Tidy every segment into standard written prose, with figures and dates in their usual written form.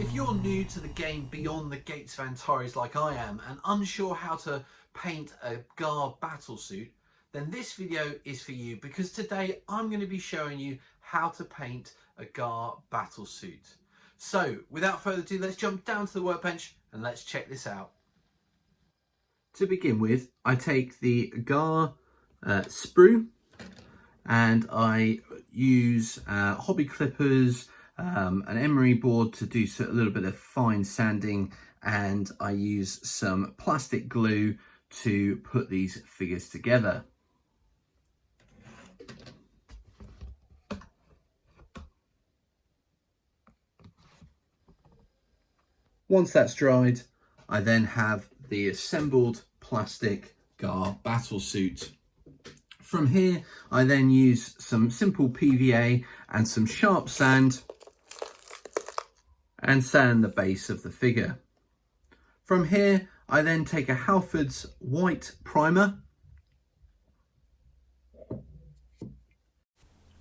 If you're new to the game Beyond the Gates of Antares like I am and unsure how to paint a Ghar Battlesuit, then this video is for you, because today I'm going to be showing you how to paint a Ghar Battlesuit. So without further ado, let's jump down to the workbench and let's check this out. To begin with, I take the Ghar sprue and I use hobby clippers, an emery board to do a little bit of fine sanding, and I use some plastic glue to put these figures together. Once that's dried, I then have the assembled plastic Ghar Battlesuit. From here, I then use some simple PVA and some sharp sand and sand the base of the figure. From here, I then take a Halford's white primer.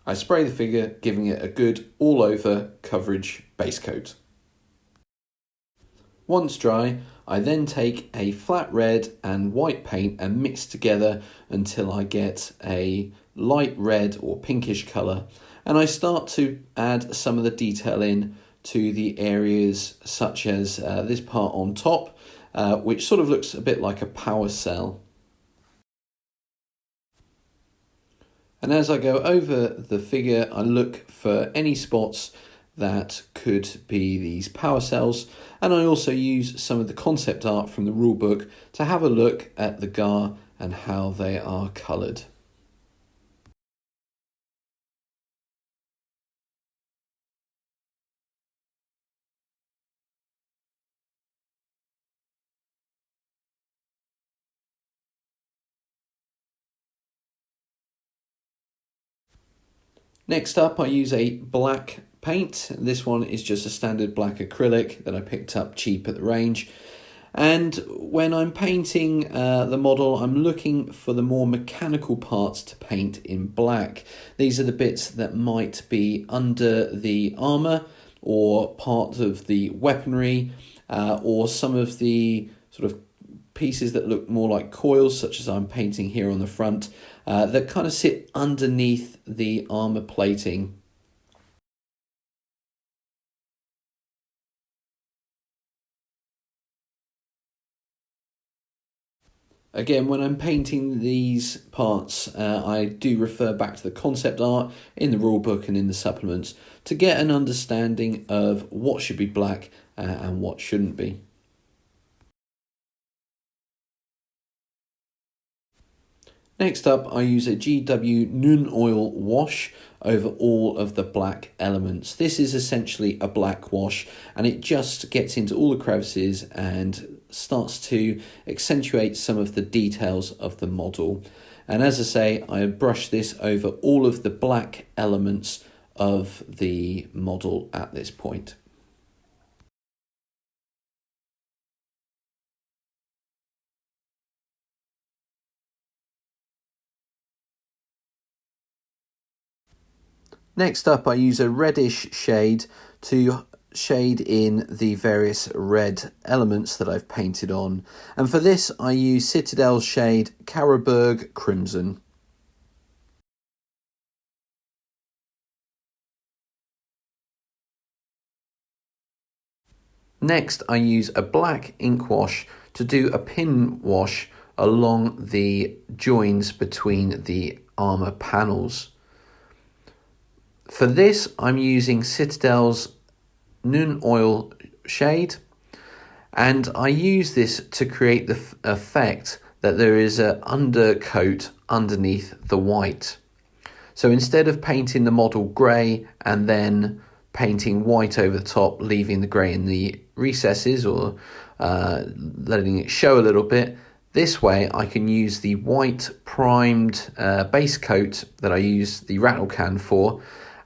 I spray the figure, giving it a good all-over coverage base coat. Once dry, I then take a flat red and white paint and mix together until I get a light red or pinkish colour, and I start to add some of the detail in to the areas such as this part on top, which sort of looks a bit like a power cell. And as I go over the figure, I look for any spots that could be these power cells, and I also use some of the concept art from the rulebook to have a look at the Ghar and how they are coloured. Next up, I use a black paint. This one is just a standard black acrylic that I picked up cheap at the range. And when I'm painting the model, I'm looking for the more mechanical parts to paint in black. These are the bits that might be under the armour or part of the weaponry, or some of the sort of pieces that look more like coils, such as I'm painting here on the front, that kind of sit underneath the armour plating. Again, when I'm painting these parts, I do refer back to the concept art in the rulebook and in the supplements to get an understanding of what should be black and what shouldn't be. Next up, I use a GW Nun Oil wash over all of the black elements. This is essentially a black wash, and it just gets into all the crevices and starts to accentuate some of the details of the model. And as I say, I brush this over all of the black elements of the model at this point. Next up, I use a reddish shade to shade in the various red elements that I've painted on. And for this, I use Citadel's shade Carroburg Crimson. Next, I use a black ink wash to do a pin wash along the joins between the armour panels. For this, I'm using Citadel's Nun Oil shade, and I use this to create the effect that there is an undercoat underneath the white. So instead of painting the model grey and then painting white over the top, leaving the grey in the recesses or letting it show a little bit, this way I can use the white primed base coat that I use the rattle can for,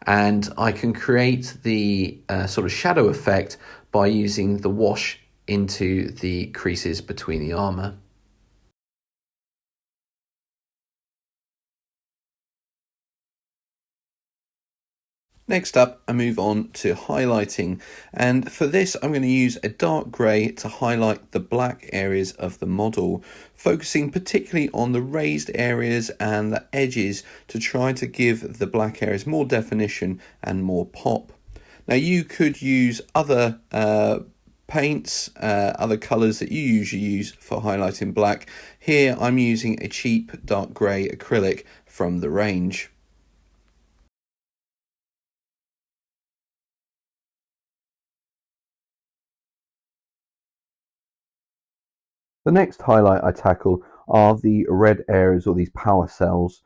and I can create the sort of shadow effect by using the wash into the creases between the armour. Next up, I move on to highlighting, and for this I'm going to use a dark grey to highlight the black areas of the model, focusing particularly on the raised areas and the edges to try to give the black areas more definition and more pop. Now you could use other paints, other colours that you usually use for highlighting black. Here I'm using a cheap dark grey acrylic from the range. The next highlight I tackle are the red areas, or these power cells.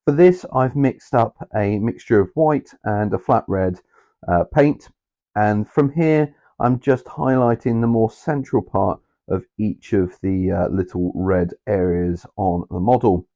For this I've mixed up a mixture of white and a flat red paint, and from here I'm just highlighting the more central part of each of the little red areas on the model.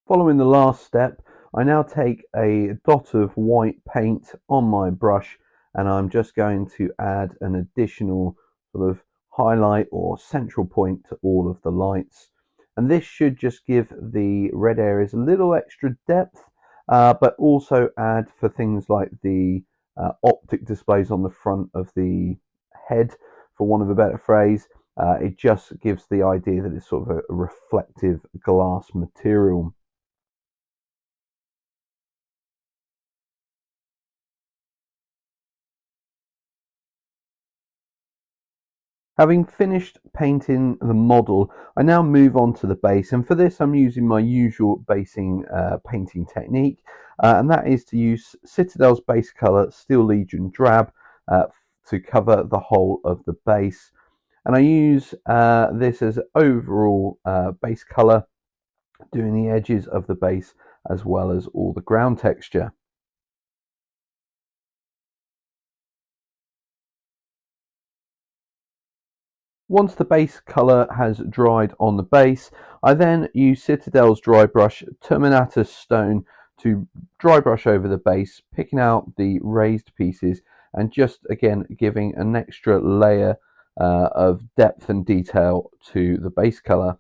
Following the last step, I now take a dot of white paint on my brush, and I'm just going to add an additional sort of highlight or central point to all of the lights. And this should just give the red areas a little extra depth, but also add for things like the optic displays on the front of the head, for want of a better phrase. It just gives the idea that it's sort of a reflective glass material. Having finished painting the model, I now move on to the base, and for this I'm using my usual basing painting technique, and that is to use Citadel's base colour Steel Legion Drab to cover the whole of the base. And I use this as overall base colour, doing the edges of the base as well as all the ground texture. Once the base colour has dried on the base, I then use Citadel's dry brush Terminatus Stone to dry brush over the base, picking out the raised pieces and just again giving an extra layer of depth and detail to the base colour.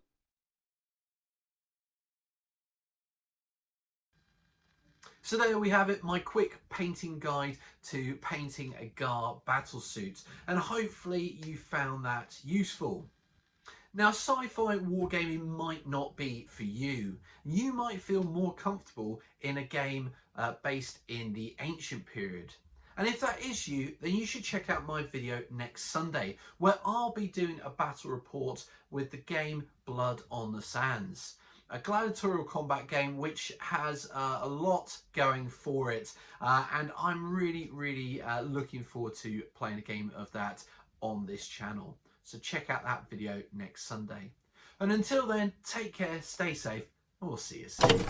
So there we have it, my quick painting guide to painting a Ghar Battlesuit, and hopefully you found that useful. Now, sci-fi wargaming might not be for you. You might feel more comfortable in a game based in the ancient period. And if that is you, then you should check out my video next Sunday, where I'll be doing a battle report with the game Blood on the Sands, a gladiatorial combat game which has a lot going for it, and I'm really looking forward to playing a game of that on this channel. So check out that video next Sunday. And until then, take care, stay safe, and we'll see you soon.